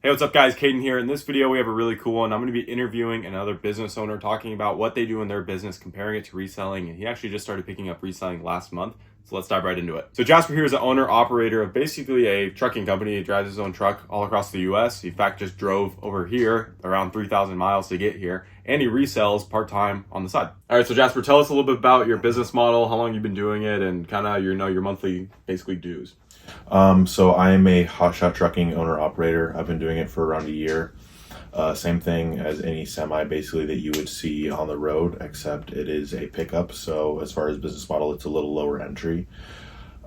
Hey, what's up guys? Caden here. In this video, we have a really cool one. I'm going to be interviewing another business owner talking about what they do in their business, comparing it to reselling. And he actually just started picking up reselling last month. So let's dive right into it. So Jasper here is the owner operator of basically a trucking company. He drives his own truck all across the US. He in fact just drove over here around 3,000 miles to get here, and he resells part-time on the side. All right, so Jasper, tell us a little bit about your business model, how long you've been doing it, and kind of your monthly basically dues. So I am a hotshot trucking owner operator. I've been doing it for around a year. Same thing as any semi basically that you would see on the road, except it is a pickup. So as far as business model, it's a little lower entry.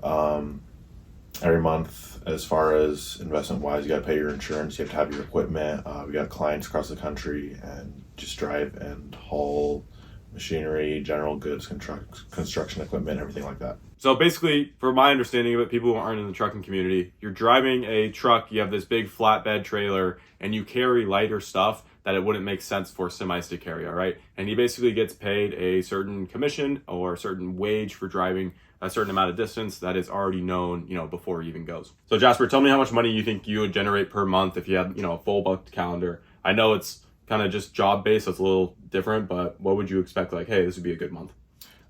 Every month, as far as investment wise, you got to pay your insurance, you have to have your equipment. We got clients across the country and just drive and haul machinery, general goods, construction equipment, everything like that. So basically, for my understanding of it, people who aren't in the trucking community, you're driving a truck, you have this big flatbed trailer, and you carry lighter stuff that it wouldn't make sense for semis to carry, all right? And he basically gets paid a certain commission or a certain wage for driving a certain amount of distance that is already known, before he even goes. So Jasper, tell me how much money you think you would generate per month if you had, a full booked calendar. I know it's kind of just job based, so it's a little different, but what would you expect? Like, hey, this would be a good month.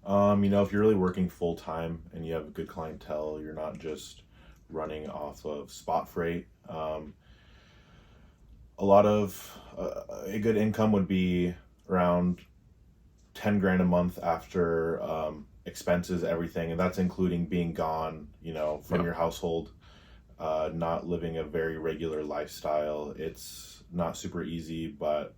If you're really working full time and you have a good clientele, you're not just running off of spot freight. A good income would be around 10 grand a month after expenses, everything, and that's including being gone, from your household, not living a very regular lifestyle. It's not super easy, but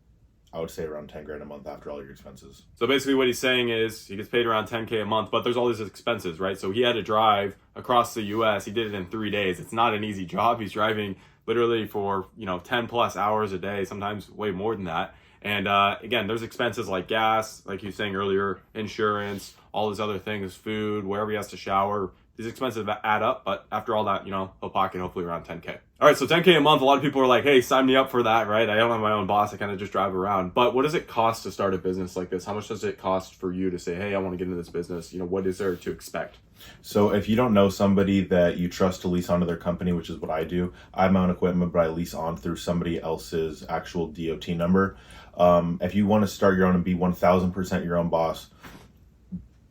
I would say around 10 grand a month after all your expenses. So basically what he's saying is he gets paid around 10K a month, but there's all these expenses, right? So he had to drive across the US. He did it in 3 days. It's not an easy job. He's driving literally for, 10 plus hours a day, sometimes way more than that. And again, there's expenses like gas, like you were saying earlier, insurance, all these other things, food, wherever he has to shower. These expenses add up, but after all that, he'll pocket hopefully around 10K. All right, so 10K a month, a lot of people are like, hey, sign me up for that, right? I don't have my own boss, I kind of just drive around. But what does it cost to start a business like this? How much does it cost for you to say, hey, I want to get into this business? What is there to expect? So if you don't know somebody that you trust to lease onto their company, which is what I do, I have my own equipment, but I lease on through somebody else's actual DOT number. If you want to start your own and be 1000% your own boss,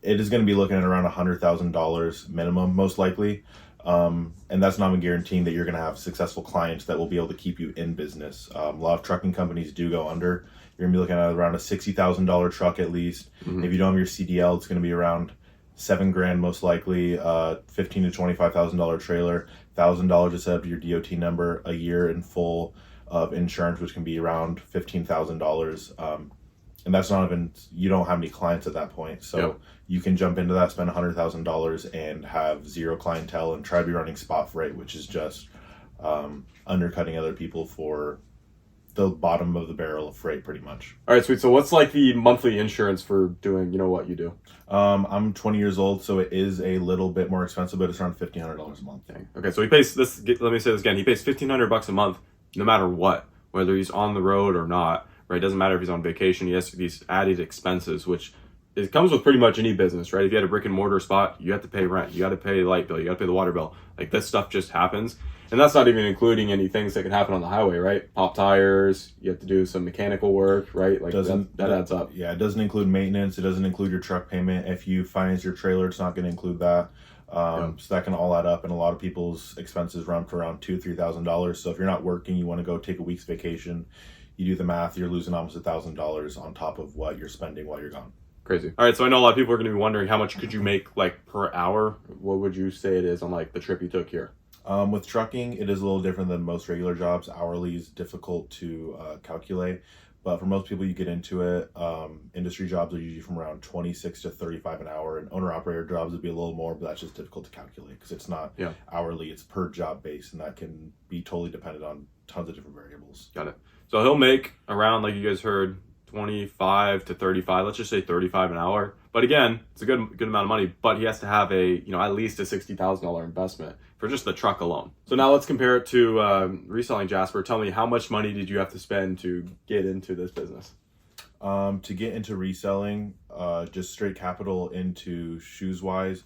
it is going to be looking at around $100,000 minimum, most likely. And that's not even guaranteeing that you're going to have successful clients that will be able to keep you in business. A lot of trucking companies do go under. You're going to be looking at around a $60,000 truck at least. If you don't have your CDL, it's going to be around 7 grand most likely. $15,000 to $25,000 trailer, $1,000 to set up your DOT number, a year in full of insurance, which can be around $15,000. And that's not even, you don't have any clients at that point. So Yep. You can jump into that, spend $100,000 and have zero clientele and try to be running spot freight, which is just undercutting other people for the bottom of the barrel of freight pretty much. All right, sweet. So what's like the monthly insurance for doing, what you do? I'm 20 years old, so it is a little bit more expensive, but it's around $1,500 a month. Dang. Okay, so he pays this, let me say this again, he pays $1,500 a month no matter what, whether he's on the road or not, right? It doesn't matter if he's on vacation, he has these added expenses, which it comes with pretty much any business, right? If you had a brick and mortar spot, you have to pay rent, you got to pay the light bill, you got to pay the water bill. Like this stuff just happens. And that's not even including any things that can happen on the highway, right? Pop tires, you have to do some mechanical work, right? Like that adds up. Yeah, it doesn't include maintenance. It doesn't include your truck payment. If you finance your trailer, it's not going to include that. So that can all add up, and a lot of people's expenses run for around $2,000-$3,000. So if you're not working, you want to go take a week's vacation, you do the math, you're losing almost $1,000 on top of what you're spending while you're gone. Crazy. All right, so I know a lot of people are going to be wondering how much could you make like per hour? What would you say it is on like the trip you took here? With trucking, it is a little different than most regular jobs. Hourly is difficult to calculate, but for most people you get into it, industry jobs are usually from around 26 to 35 an hour, and owner-operator jobs would be a little more, but that's just difficult to calculate because it's not hourly, it's per job base, and that can be totally dependent on tons of different variables. Got it. So he'll make around, like you guys heard, 25 to 35, let's just say 35 an hour. But again, it's a good amount of money, but he has to have a, at least a $60,000 investment for just the truck alone. So now let's compare it to reselling. Jasper, tell me, how much money did you have to spend to get into this business? To get into reselling, just straight capital into shoes wise,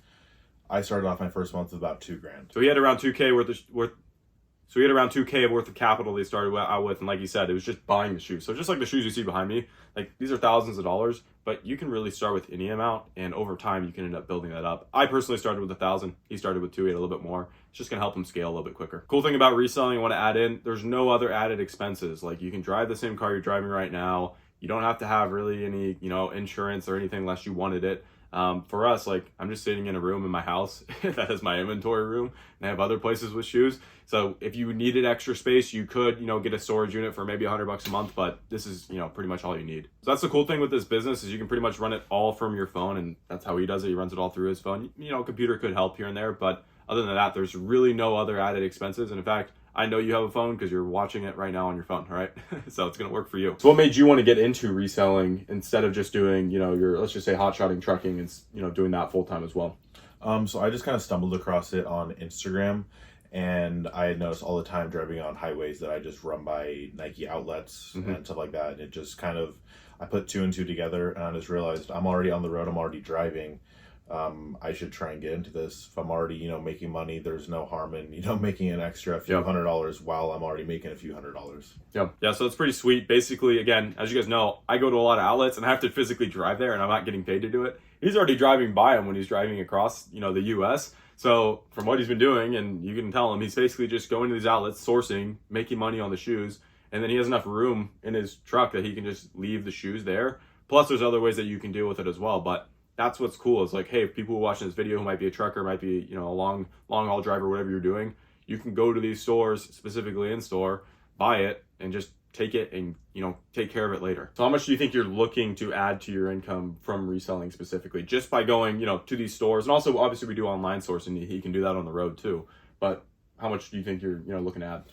I started off my first month with about 2 grand. So he had around 2K worth So he had around 2K worth of capital they started out with, and like you said, it was just buying the shoes. So just like the shoes you see behind me, like these are thousands of dollars, but you can really start with any amount, and over time you can end up building that up. I personally started with 1,000. He started with 2, he had a little bit more. It's just gonna help him scale a little bit quicker. Cool thing about reselling, I want to add in, there's no other added expenses. Like you can drive the same car you're driving right now. You don't have to have really any, insurance or anything unless you wanted it. For us, like I'm just sitting in a room in my house that is my inventory room, and I have other places with shoes. So if you needed extra space, you could, get a storage unit for maybe $100 a month, but this is, pretty much all you need. So that's the cool thing with this business is you can pretty much run it all from your phone, and that's how he does it. He runs it all through his phone. Computer could help here and there, but other than that, there's really no other added expenses. And in fact, I know you have a phone because you're watching it right now on your phone, right? So it's going to work for you. So what made you want to get into reselling instead of just doing, your, let's just say hotshotting trucking and, doing that full time as well? So I just kind of stumbled across it on Instagram, and I had noticed all the time driving on highways that I just run by Nike outlets and stuff like that. And it just kind of, I put 2 and 2 together, and I just realized I'm already on the road. I'm already driving. I should try and get into this. If I'm already, making money, there's no harm in, making an extra few $100s while I'm already making a few $100s. Yeah. So it's pretty sweet. Basically, again, as you guys know, I go to a lot of outlets and I have to physically drive there, and I'm not getting paid to do it. He's already driving by them when he's driving across, the US. So from what he's been doing, and you can tell him, he's basically just going to these outlets, sourcing, making money on the shoes. And then he has enough room in his truck that he can just leave the shoes there. Plus there's other ways that you can deal with it as well. But that's what's cool is like, hey, if people who are watching this video who might be a trucker, might be, a long haul driver, whatever you're doing, you can go to these stores, specifically in store, buy it, and just take it and, take care of it later. So how much do you think you're looking to add to your income from reselling specifically? Just by going, to these stores, and also obviously we do online sourcing, he can do that on the road too. But how much do you think you're, looking to add?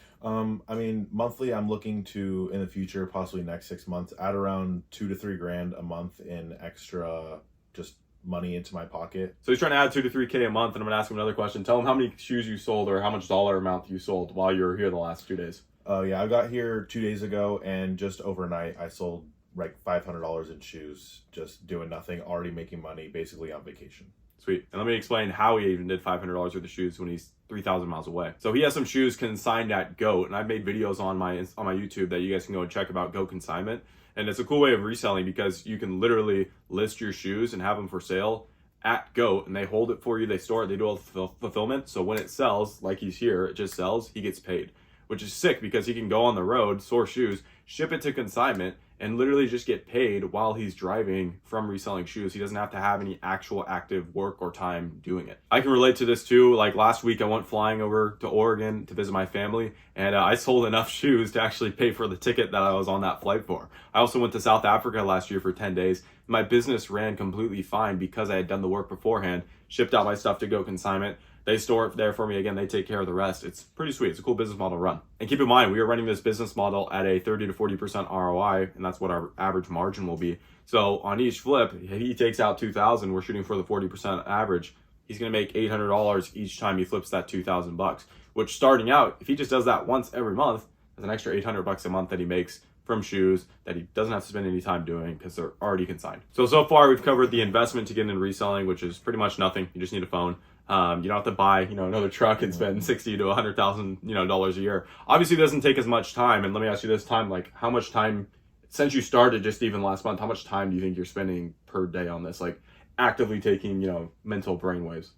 Monthly, I'm looking to, in the future, possibly next 6 months, add around $2 to $3 grand a month in extra just money into my pocket. So he's trying to add 2 to 3K a month, and I'm gonna ask him another question. Tell him how many shoes you sold or how much dollar amount you sold while you were here the last 2 days. Yeah, I got here 2 days ago, and just overnight I sold like $500 in shoes, just doing nothing, already making money, basically on vacation. Sweet. And let me explain how he even did $500 worth of shoes when he's 3,000 miles away. So he has some shoes consigned at GOAT, and I've made videos on my YouTube that you guys can go and check about GOAT consignment. And it's a cool way of reselling because you can literally list your shoes and have them for sale at GOAT, and they hold it for you, they store it, they do all the fulfillment. So when it sells, like he's here, it just sells, he gets paid, which is sick because he can go on the road, source shoes, ship it to consignment, and literally just get paid while he's driving from reselling shoes. He doesn't have to have any actual active work or time doing it. I can relate to this too. Like last week, I went flying over to Oregon to visit my family, and I sold enough shoes to actually pay for the ticket that I was on that flight for. I also went to South Africa last year for 10 days. My business ran completely fine because I had done the work beforehand, shipped out my stuff to GOAT consignment. They store it there for me. Again, they take care of the rest. It's pretty sweet. It's a cool business model to run. And keep in mind, we are running this business model at a 30 to 40% ROI, and that's what our average margin will be. So on each flip, if he takes out 2,000, we're shooting for the 40% average. He's going to make $800 each time he flips that $2,000, which starting out, if he just does that once every month, that's an extra $800 a month that he makes from shoes that he doesn't have to spend any time doing because they're already consigned. So far we've covered the investment to get into reselling, which is pretty much nothing. You just need a phone. You don't have to buy, another truck and spend $60,000 to $100,000, dollars a year. Obviously, it doesn't take as much time. And let me ask you this time, like how much time since you started just even last month, how much time do you think you're spending per day on this? Like actively taking, mental brainwaves?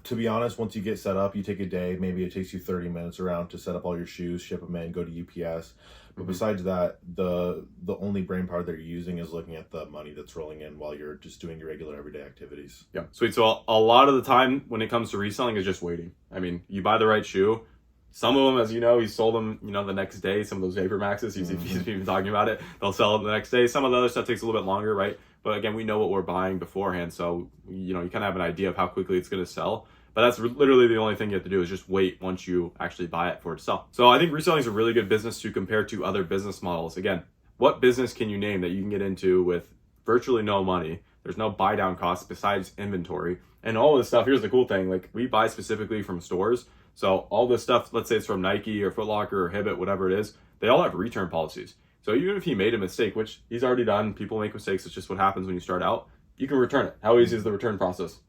To be honest, once you get set up, you take a day, maybe it takes you 30 minutes around to set up all your shoes, ship them in, go to UPS. But besides that, the only brain power that you're using is looking at the money that's rolling in while you're just doing your regular everyday activities. Yeah, sweet. So a lot of the time when it comes to reselling is just waiting. I mean, you buy the right shoe. Some of them, as you know, he sold them, the next day. Some of those Vapor Maxes, he's even talking about it. They'll sell it the next day. Some of the other stuff takes a little bit longer, right? But again, we know what we're buying beforehand. So, you kind of have an idea of how quickly it's going to sell. But that's literally the only thing you have to do is just wait once you actually buy it for it to sell. So I think reselling is a really good business to compare to other business models. Again, what business can you name that you can get into with virtually no money? There's no buy down costs besides inventory. And all this stuff, here's the cool thing, like we buy specifically from stores. So all this stuff, let's say it's from Nike or Foot Locker or Hibbett, whatever it is, they all have return policies. So even if he made a mistake, which he's already done, people make mistakes, it's just what happens when you start out, you can return it. How easy is the return process?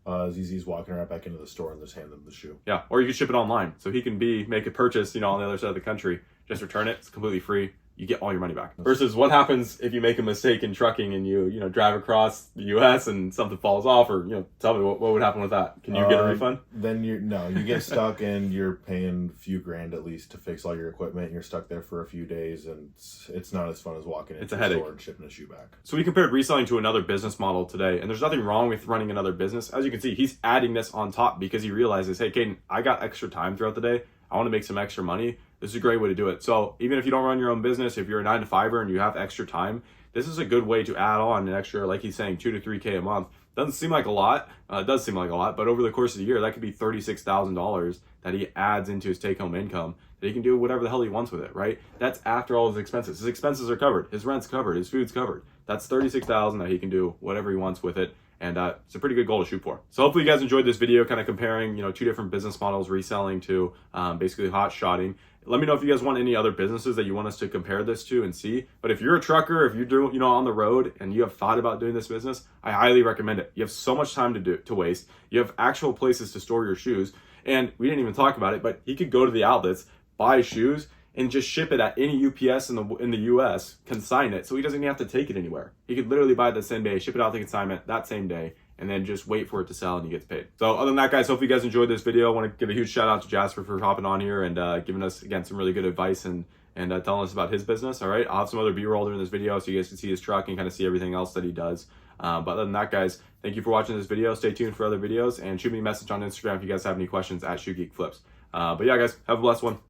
ZZ's walking right back into the store and just hand them the shoe. Yeah, or you can ship it online. So he can make a purchase, on the other side of the country, just return it. It's completely free. You get all your money back. Versus what happens if you make a mistake in trucking and you drive across the U.S. and something falls off, or tell me what would happen with that? Can you get a refund? Then you get stuck and you're paying a few grand at least to fix all your equipment. You're stuck there for a few days, and it's not as fun as walking into the store and shipping a shoe back. So we compared reselling to another business model today, and there's nothing wrong with running another business. As you can see, he's adding this on top because he realizes, hey, Caden, I got extra time throughout the day. I want to make some extra money. This is a great way to do it. So even if you don't run your own business, if you're a 9-to-5er and you have extra time, this is a good way to add on an extra, like he's saying, 2 to 3K a month. Doesn't seem like a lot. It does seem like a lot, but over the course of the year, that could be $36,000 that he adds into his take-home income that he can do whatever the hell he wants with it, right? That's after all his expenses. His expenses are covered. His rent's covered. His food's covered. That's $36,000 that he can do whatever he wants with it. And it's a pretty good goal to shoot for. So hopefully you guys enjoyed this video, kind of comparing, 2 different business models, reselling to basically hot shotting. Let me know if you guys want any other businesses that you want us to compare this to and see. But if you're a trucker, if you're doing, on the road and you have thought about doing this business, I highly recommend it. You have so much time to waste. You have actual places to store your shoes. And we didn't even talk about it, but he could go to the outlets, buy shoes, and just ship it at any UPS in the US, consign it, so he doesn't even have to take it anywhere. He could literally buy it the same day, ship it out the consignment that same day, and then just wait for it to sell and he gets paid. So other than that, guys, hopefully you guys enjoyed this video. I want to give a huge shout out to Jasper for hopping on here and giving us, again, some really good advice and telling us about his business. All right, I'll have some other B-roll during this video so you guys can see his truck and kind of see everything else that he does. But other than that, guys, thank you for watching this video. Stay tuned for other videos and shoot me a message on Instagram if you guys have any questions at Shoegeekflips. But yeah, guys, have a blessed one.